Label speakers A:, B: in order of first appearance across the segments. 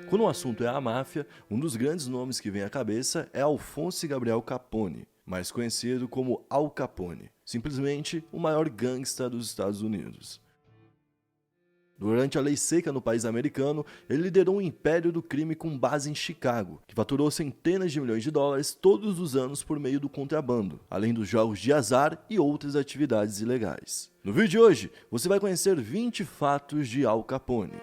A: Quando o assunto é a máfia, um dos grandes nomes que vem à cabeça é Alphonse Gabriel Capone, mais conhecido como Al Capone, simplesmente o maior gangsta dos Estados Unidos. Durante a lei seca no país americano, ele liderou um império do crime com base em Chicago, que faturou centenas de milhões de dólares todos os anos por meio do contrabando, além dos jogos de azar e outras atividades ilegais. No vídeo de hoje, você vai conhecer 20 fatos de Al Capone.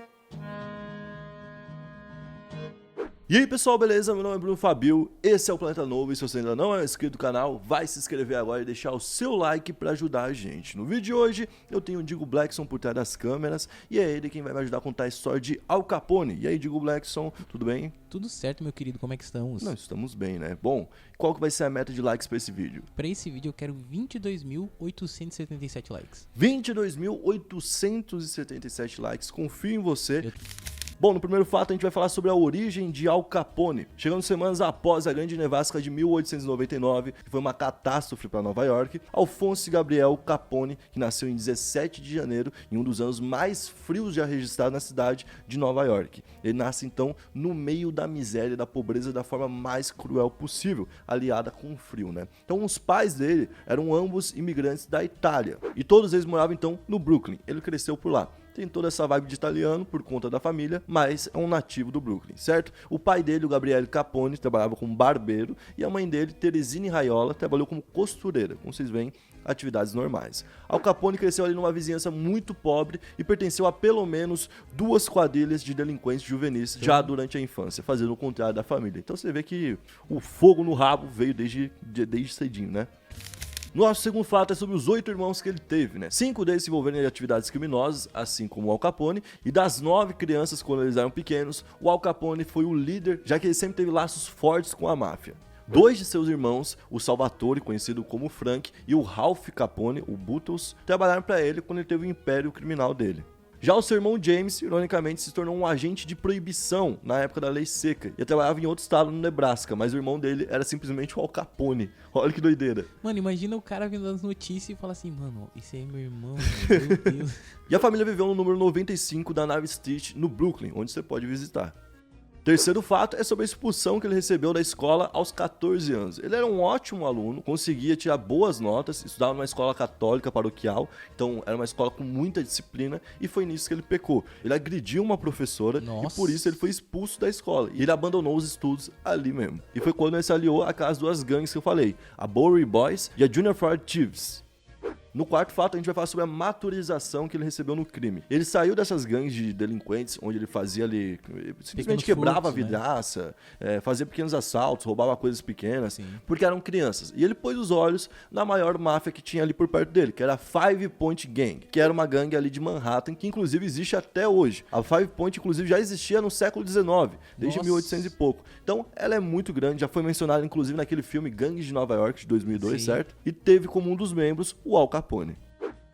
A: E aí pessoal, beleza? Meu nome é Bruno Fabio, esse é o Planeta Novo e se você ainda não é inscrito no canal, vai se inscrever agora e deixar o seu like para ajudar a gente. No vídeo de hoje, eu tenho o Digo Blackson por trás das câmeras e é ele quem vai me ajudar a contar a história de Al Capone. E aí, Digo Blackson, tudo bem?
B: Tudo certo, meu querido, como é que estamos?
A: Nós estamos bem, né? Bom, qual que vai ser a meta de likes para esse vídeo?
B: Para esse vídeo eu quero 22.877 likes.
A: 22.877 likes, confio em você. Bom, no primeiro fato a gente vai falar sobre a origem de Al Capone, chegando semanas após a Grande Nevasca de 1899, que foi uma catástrofe para Nova York. Alphonse Gabriel Capone, que nasceu em 17 de janeiro, em um dos anos mais frios já registrados na cidade de Nova York. Ele nasce então no meio da miséria e da pobreza da forma mais cruel possível, aliada com o frio, né? Então os pais dele eram ambos imigrantes da Itália, e todos eles moravam então no Brooklyn. Ele cresceu por lá. Tem toda essa vibe de italiano por conta da família, mas é um nativo do Brooklyn, certo? O pai dele, o Gabriele Capone, trabalhava como barbeiro e a mãe dele, Teresine Raiola, trabalhou como costureira, como vocês veem, atividades normais. Al Capone cresceu ali numa vizinhança muito pobre e pertenceu a pelo menos 2 quadrilhas de delinquentes juvenis já durante a infância, fazendo o contrário da família. Então você vê que o fogo no rabo veio desde cedinho, né? Nosso segundo fato é sobre os 8 irmãos que ele teve, né? 5 deles se envolveram em atividades criminosas, assim como o Al Capone, e das 9 crianças quando eles eram pequenos, o Al Capone foi o líder, já que ele sempre teve laços fortes com a máfia. 2 de seus irmãos, o Salvatore, conhecido como Frank, e o Ralph Capone, o Boutros, trabalharam para ele quando ele teve o império criminal dele. Já o seu irmão James, ironicamente, se tornou um agente de proibição na época da lei seca e trabalhava em outro estado no Nebraska, mas o irmão dele era simplesmente o Al Capone. Olha que doideira.
B: Mano, imagina o cara vendo as notícias e falar assim, mano, esse aí é meu irmão, meu Deus.
A: E a família viveu no número 95 da Nave Street, no Brooklyn, onde você pode visitar. Terceiro fato é sobre a expulsão que ele recebeu da escola aos 14 anos. Ele era um ótimo aluno, conseguia tirar boas notas, estudava numa escola católica paroquial, então era uma escola com muita disciplina e foi nisso que ele pecou. Ele agrediu uma professora e por isso ele foi expulso da escola. E ele abandonou os estudos ali mesmo. E foi quando ele se aliou às 2 gangues que eu falei, a Bowery Boys e a Junior Ford Thieves. No quarto fato, a gente vai falar sobre a maturização que ele recebeu no crime. Ele saiu dessas gangues de delinquentes, onde ele fazia ali, simplesmente quebrava a vidraça, fazia pequenos assaltos, roubava coisas pequenas, porque eram crianças. E ele pôs os olhos na maior máfia que tinha ali por perto dele, que era a Five Point Gang, que era uma gangue ali de Manhattan, que inclusive existe até hoje. A Five Point, inclusive, já existia no século XIX, desde 1800 e pouco. Então, ela é muito grande, já foi mencionada, inclusive, naquele filme Gangues de Nova York, de 2002, certo? E teve como um dos membros o Al Capone.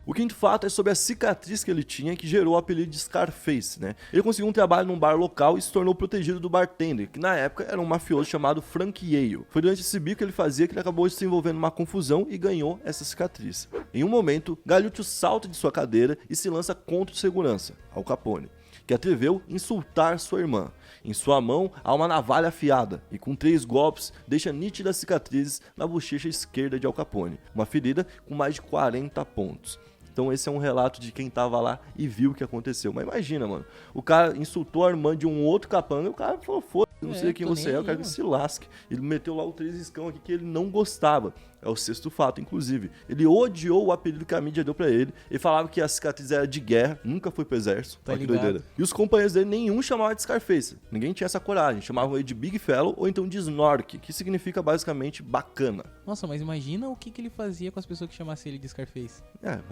A: O quinto fato é sobre a cicatriz que ele tinha que gerou o apelido de Scarface, né? Ele conseguiu um trabalho num bar local e se tornou protegido do bartender, que na época era um mafioso chamado Frank Yale. Foi durante esse bico que ele fazia que ele acabou se envolvendo numa confusão e ganhou essa cicatriz. Em um momento, Galluccio salta de sua cadeira e se lança contra o segurança, Al Capone, que atreveu insultar sua irmã. Em sua mão há uma navalha afiada e com 3 golpes deixa nítidas cicatrizes na bochecha esquerda de Al Capone, uma ferida com mais de 40 pontos. Então esse é um relato de quem tava lá e viu o que aconteceu. Mas imagina, mano, o cara insultou a irmã de um outro capanga e o cara falou, foda-se, não sei quem você é, eu quero que se lasque. Ele meteu lá o 3 riscão aqui que ele não gostava. É o sexto fato, inclusive. Ele odiou o apelido que a mídia deu pra ele. Ele falava que a cicatriz era de guerra, nunca foi pro exército. Olha que doideira. E os companheiros dele, nenhum chamava de Scarface. Ninguém tinha essa coragem. Chamavam ele de Big Fellow ou então de Snork, que significa basicamente bacana.
B: Nossa, mas imagina o que ele fazia com as pessoas que chamassem ele de Scarface.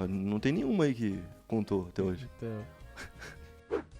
A: Não tem nenhuma aí que contou até hoje.
B: Então...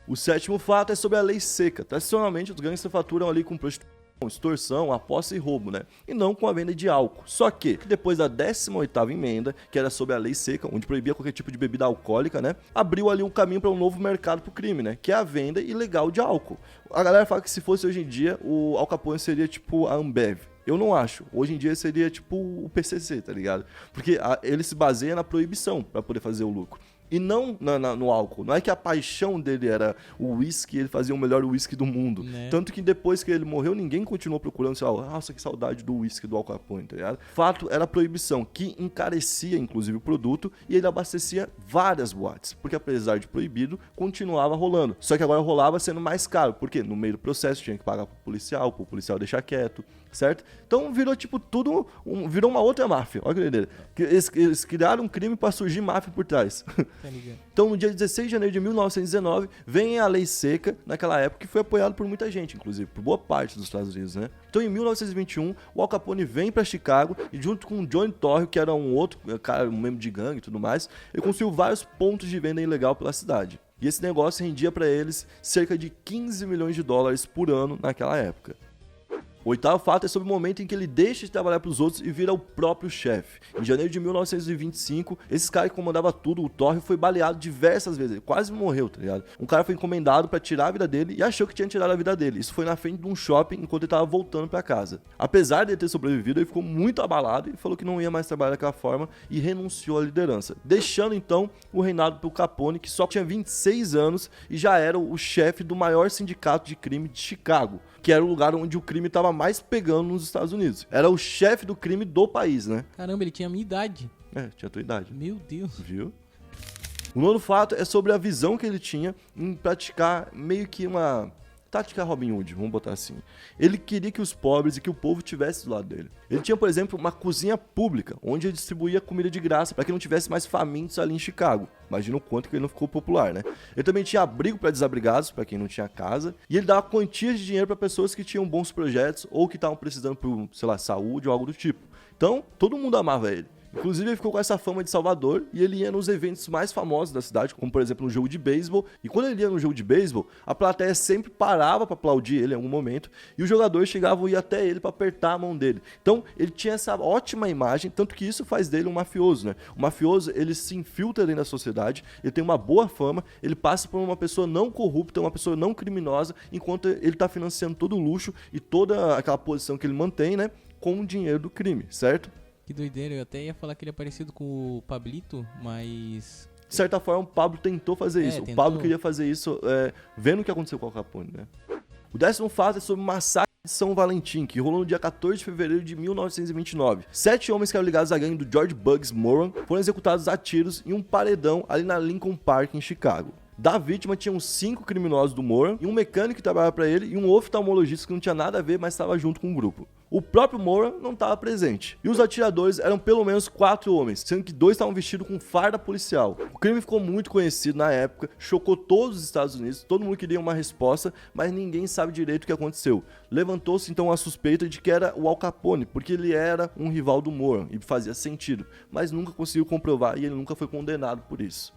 A: O sétimo fato é sobre a lei seca. Tradicionalmente, os gangsters faturam ali com prostituição, extorsão, aposta e roubo, né? E não com a venda de álcool. Só que, depois da 18ª emenda, que era sobre a lei seca, onde proibia qualquer tipo de bebida alcoólica, né? Abriu ali um caminho para um novo mercado pro crime, né? Que é a venda ilegal de álcool. A galera fala que se fosse hoje em dia, o Al Capone seria tipo a Ambev. Eu não acho. Hoje em dia seria tipo o PCC, tá ligado? Porque ele se baseia na proibição para poder fazer o lucro. E não no álcool. Não é que a paixão dele era o uísque, ele fazia o melhor uísque do mundo.
B: Né?
A: Tanto que depois que ele morreu, ninguém continuou procurando, sei lá, nossa, que saudade do uísque do Al Capone, tá ligado? Fato era a proibição, que encarecia inclusive o produto e ele abastecia várias boates. Porque apesar de proibido, continuava rolando. Só que agora rolava sendo mais caro. Por quê? No meio do processo tinha que pagar pro policial deixar quieto. Certo? Então virou tipo tudo, virou uma outra máfia. Olha que doideira. Eles criaram um crime para surgir máfia por trás.
B: Tá ligado?
A: Então no dia 16 de janeiro de 1919 vem a lei seca naquela época que foi apoiado por muita gente, inclusive por boa parte dos Estados Unidos, né? Então em 1921 o Al Capone vem para Chicago e junto com o Johnny Torrio, que era um outro cara, um membro de gangue e tudo mais, ele conseguiu vários pontos de venda ilegal pela cidade. E esse negócio rendia para eles cerca de 15 milhões de dólares por ano naquela época. O oitavo fato é sobre o momento em que ele deixa de trabalhar para os outros e vira o próprio chefe. Em janeiro de 1925, esse cara que comandava tudo, o Torrio, foi baleado diversas vezes. Ele quase morreu, tá ligado? Um cara foi encomendado para tirar a vida dele e achou que tinha tirado a vida dele. Isso foi na frente de um shopping enquanto ele estava voltando para casa. Apesar de ele ter sobrevivido, ele ficou muito abalado e falou que não ia mais trabalhar daquela forma e renunciou à liderança. Deixando então o reinado para o Capone, que só tinha 26 anos e já era o chefe do maior sindicato de crime de Chicago, que era o lugar onde o crime estava mais pegando nos Estados Unidos. Era o chefe do crime do país, né?
B: Caramba, ele tinha a minha idade.
A: É, tinha a tua idade.
B: Meu Deus.
A: Viu? O nono fato é sobre a visão que ele tinha em praticar meio que uma tática Robin Hood, vamos botar assim. Ele queria que os pobres e que o povo estivesse do lado dele. Ele tinha, por exemplo, uma cozinha pública, onde ele distribuía comida de graça para que não tivesse mais famintos ali em Chicago. Imagina o quanto que ele não ficou popular, né? Ele também tinha abrigo para desabrigados, para quem não tinha casa, e ele dava quantias de dinheiro para pessoas que tinham bons projetos ou que estavam precisando por, sei lá, saúde ou algo do tipo. Então, todo mundo amava ele. Inclusive, ele ficou com essa fama de salvador e ele ia nos eventos mais famosos da cidade, como por exemplo um jogo de beisebol. E quando ele ia no jogo de beisebol, a plateia sempre parava para aplaudir ele em algum momento e os jogadores chegavam a ir até ele para apertar a mão dele. Então, ele tinha essa ótima imagem, tanto que isso faz dele um mafioso, né? O mafioso, ele se infiltra dentro da sociedade, ele tem uma boa fama, ele passa por uma pessoa não corrupta, uma pessoa não criminosa, enquanto ele está financiando todo o luxo e toda aquela posição que ele mantém, né? Com o dinheiro do crime, certo?
B: Que doideira, eu até ia falar que ele é parecido com o Pablito, mas...
A: De certa forma, o Pablo tentou fazer isso.
B: tentou.
A: O Pablo queria fazer isso vendo o que aconteceu com o Al Capone, né? O décimo fato é sobre o massacre de São Valentim, que rolou no dia 14 de fevereiro de 1929. 7 homens que eram ligados à gangue do George Bugs Moran foram executados a tiros em um paredão ali na Lincoln Park, em Chicago. Da vítima tinham 5 criminosos do Moran, e um mecânico que trabalhava para ele e um oftalmologista que não tinha nada a ver, mas estava junto com o grupo. O próprio Moran não estava presente. E os atiradores eram pelo menos 4 homens, sendo que 2 estavam vestidos com farda policial. O crime ficou muito conhecido na época, chocou todos os Estados Unidos, todo mundo queria uma resposta, mas ninguém sabe direito o que aconteceu. Levantou-se então a suspeita de que era o Al Capone, porque ele era um rival do Moran, e fazia sentido, mas nunca conseguiu comprovar e ele nunca foi condenado por isso.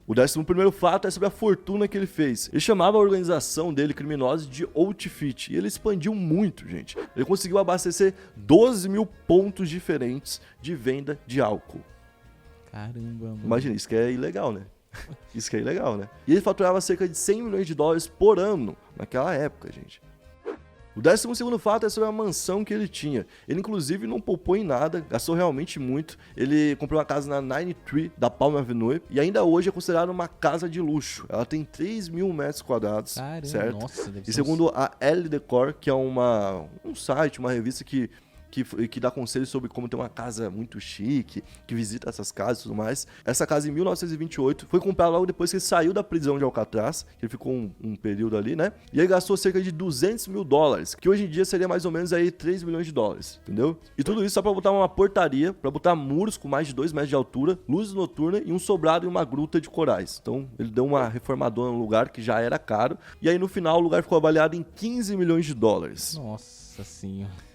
A: O 11º fato é sobre a fortuna que ele fez. Ele chamava a organização dele, criminosa, de Outfit. E ele expandiu muito, gente. Ele conseguiu abastecer 12 mil pontos diferentes de venda de álcool.
B: Caramba, mano.
A: Imagina, isso que é ilegal, né? Isso que é ilegal, né? E ele faturava cerca de 100 milhões de dólares por ano naquela época, gente. O 12º fato é sobre a mansão que ele tinha. Ele, inclusive, não poupou em nada, gastou realmente muito. Ele comprou uma casa na 93 da Palm Avenue e ainda hoje é considerada uma casa de luxo. Ela tem 3 mil metros quadrados,
B: Caramba,
A: certo?
B: nossa, deve
A: E
B: ser
A: segundo a Elle Decor, que é um site, uma revista que dá conselhos sobre como ter uma casa muito chique, que visita essas casas e tudo mais. Essa casa, em 1928, foi comprada logo depois que ele saiu da prisão de Alcatraz, que ele ficou um período ali, né? E ele gastou cerca de 200 mil dólares, que hoje em dia seria mais ou menos aí 3 milhões de dólares, entendeu? E tudo isso só pra botar uma portaria, pra botar muros com mais de 2 metros de altura, luzes noturnas e um sobrado e uma gruta de corais. Então, ele deu uma reformadora no lugar que já era caro, e aí no final o lugar ficou avaliado em 15 milhões de dólares.
B: Nossa senhora.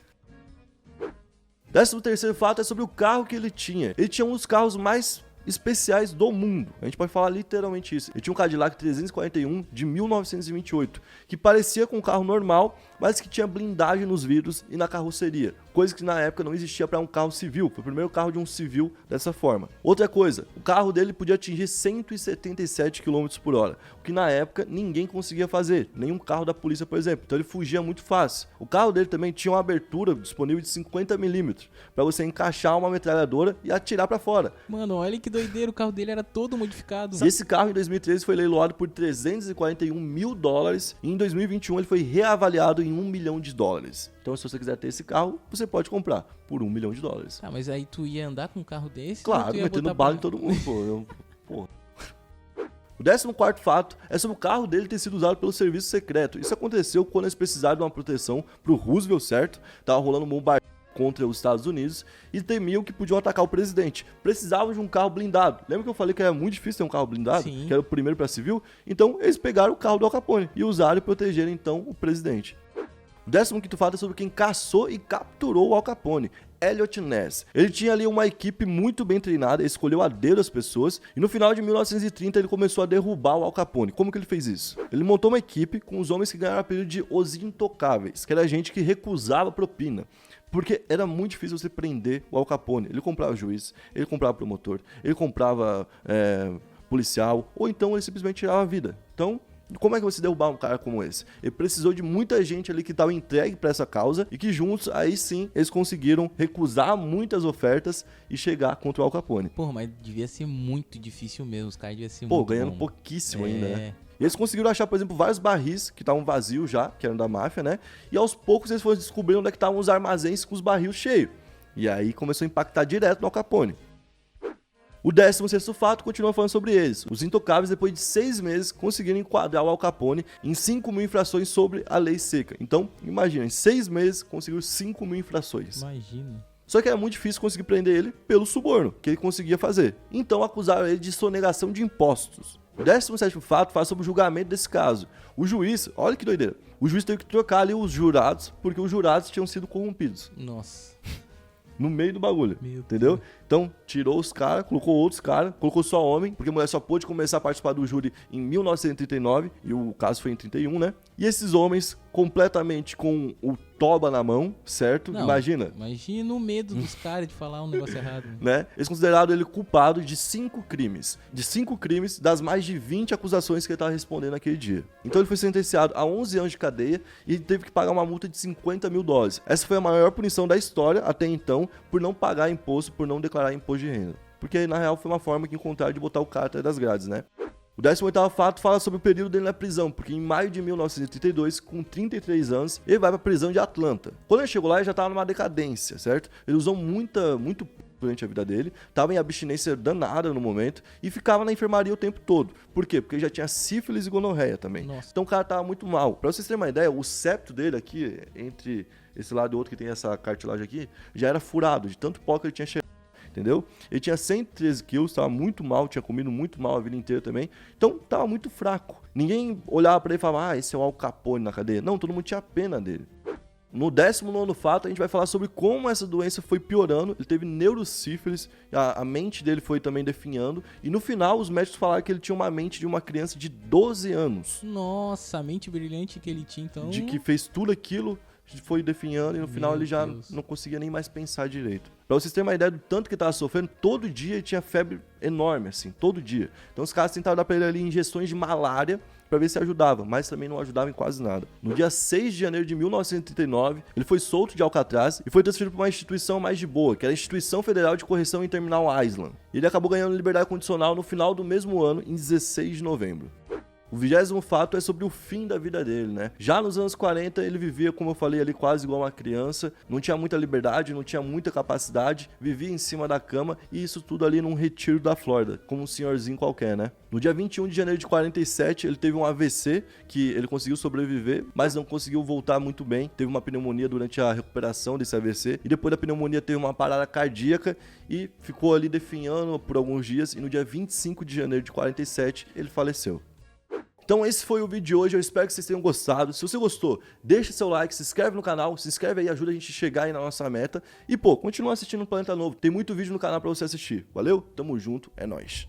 A: 13º fato é sobre o carro que ele tinha. Ele tinha um dos carros mais especiais do mundo. A gente pode falar literalmente isso. Ele tinha um Cadillac 341 de 1928, que parecia com um carro normal, mas que tinha blindagem nos vidros e na carroceria, coisa que na época não existia para um carro civil. Foi o primeiro carro de um civil dessa forma. Outra coisa, o carro dele podia atingir 177 km por hora, o que na época ninguém conseguia fazer, nenhum carro da polícia, por exemplo. Então ele fugia muito fácil. O carro dele também tinha uma abertura disponível de 50 mm para você encaixar uma metralhadora e atirar para fora.
B: Mano, olha que doideira, o carro dele era todo modificado.
A: E esse carro em 2013 foi leiloado por 341 mil dólares e em 2021 ele foi reavaliado em 1 milhão de dólares. Então se você quiser ter esse carro, você pode comprar por 1 milhão de dólares.
B: Ah, mas aí tu ia andar com um carro desse?
A: Claro, metendo bala em todo mundo, pô. O 14º fato é sobre o carro dele ter sido usado pelo serviço secreto. Isso aconteceu quando eles precisaram de uma proteção pro Roosevelt, certo? Tava rolando um bombardeio contra os Estados Unidos e temiam que podiam atacar o presidente. Precisavam de um carro blindado. Lembra que eu falei que era muito difícil ter um carro blindado?
B: Sim.
A: Que era o primeiro para civil? Então eles pegaram o carro do Al Capone e usaram e protegeram então o presidente. O 15º fato é sobre quem caçou e capturou o Al Capone. Elliot Ness. Ele tinha ali uma equipe muito bem treinada, ele escolheu a dedo as pessoas e no final de 1930 ele começou a derrubar o Al Capone. Como que ele fez isso? Ele montou uma equipe com os homens que ganharam o apelido de Os Intocáveis, que era gente que recusava propina. Porque era muito difícil você prender o Al Capone. Ele comprava juiz, ele comprava promotor, ele comprava policial, ou então ele simplesmente tirava a vida. Então, como é que você derrubar um cara como esse? Ele precisou de muita gente ali que estava entregue para essa causa e que juntos, aí sim, eles conseguiram recusar muitas ofertas e chegar contra o Al Capone.
B: Porra, mas devia ser muito difícil mesmo, os caras deviam ser
A: Pô,
B: muito
A: ganhando
B: bom.
A: pouquíssimo ainda, né? E eles conseguiram achar, por exemplo, vários barris que estavam vazios já, que eram da máfia, né? E aos poucos eles foram descobrindo onde é que estavam os armazéns com os barris cheios. E aí começou a impactar direto no Al Capone. O 16º fato continua falando sobre eles. Os Intocáveis, depois de 6 meses, conseguiram enquadrar o Al Capone em 5 mil infrações sobre a lei seca. Então, imagina, em 6 meses conseguiu 5 mil infrações.
B: Imagina.
A: Só que era muito difícil conseguir prender ele pelo suborno que ele conseguia fazer. Então acusaram ele de sonegação de impostos. O 17º fato fala sobre o julgamento desse caso. O juiz, olha que doideira, o juiz teve que trocar ali os jurados, porque os jurados tinham sido corrompidos.
B: Nossa.
A: No meio do bagulho,
B: Meu
A: entendeu?
B: Deus.
A: Então, tirou os caras, colocou outros caras, colocou só homem, porque a mulher só pôde começar a participar do júri em 1939, e o caso foi em 31, né? E esses homens, completamente com o toba na mão, certo?
B: Não,
A: Imagina,
B: Imagina o medo dos caras de falar um negócio errado.
A: né? Eles consideraram ele culpado de 5 crimes. De 5 crimes das mais de 20 acusações que ele estava respondendo naquele dia. Então ele foi sentenciado a 11 anos de cadeia e teve que pagar uma multa de 50 mil dólares. Essa foi a maior punição da história até então por não pagar imposto, por não declarar imposto de renda. Porque na real foi uma forma que encontraram de botar o cara atrás das grades, né? O 18º fato fala sobre o período dele na prisão, porque em maio de 1932, com 33 anos, ele vai para a prisão de Atlanta. Quando ele chegou lá, ele já estava numa decadência, certo? Ele usou muito durante a vida dele, estava em abstinência danada no momento e ficava na enfermaria o tempo todo. Por quê? Porque ele já tinha sífilis e gonorreia também.
B: Nossa.
A: Então o cara tava muito mal. Pra vocês terem uma ideia, o septo dele aqui, entre esse lado e outro que tem essa cartilagem aqui, já era furado, de tanto pó que ele tinha cheirado. Entendeu? Ele tinha 113 quilos, estava muito mal, tinha comido muito mal a vida inteira também. Então, estava muito fraco. Ninguém olhava para ele e falava, esse é o Al Capone na cadeia. Não, todo mundo tinha pena dele. No 19º fato, a gente vai falar sobre como essa doença foi piorando. Ele teve neurosífilis, a mente dele foi também definhando. E no final, os médicos falaram que ele tinha uma mente de uma criança de 12 anos.
B: Nossa, a mente brilhante que ele tinha, então...
A: De que fez tudo aquilo, foi definhando e no final
B: Meu
A: ele já
B: Deus.
A: não conseguia nem mais pensar direito. Pra vocês terem uma ideia do tanto que tava sofrendo, todo dia ele tinha febre enorme, assim, todo dia. Então os caras tentaram dar pra ele ali injeções de malária pra ver se ajudava, mas também não ajudava em quase nada. No dia 6 de janeiro de 1939, ele foi solto de Alcatraz e foi transferido para uma instituição mais de boa, que era a Instituição Federal de Correção em Terminal Island. E ele acabou ganhando liberdade condicional no final do mesmo ano, em 16 de novembro. O 20º fato é sobre o fim da vida dele, né? Já nos anos 40, ele vivia, como eu falei ali, quase igual uma criança, não tinha muita liberdade, não tinha muita capacidade, vivia em cima da cama e isso tudo ali num retiro da Flórida, como um senhorzinho qualquer, né? No dia 21 de janeiro de 47, ele teve um AVC, que ele conseguiu sobreviver, mas não conseguiu voltar muito bem, teve uma pneumonia durante a recuperação desse AVC, e depois da pneumonia teve uma parada cardíaca e ficou ali definhando por alguns dias, e no dia 25 de janeiro de 47, ele faleceu. Então esse foi o vídeo de hoje, eu espero que vocês tenham gostado. Se você gostou, deixa seu like, se inscreve no canal, se inscreve aí, ajuda a gente a chegar aí na nossa meta. E pô, continua assistindo o Planeta Novo, tem muito vídeo no canal pra você assistir. Valeu? Tamo junto, é nóis.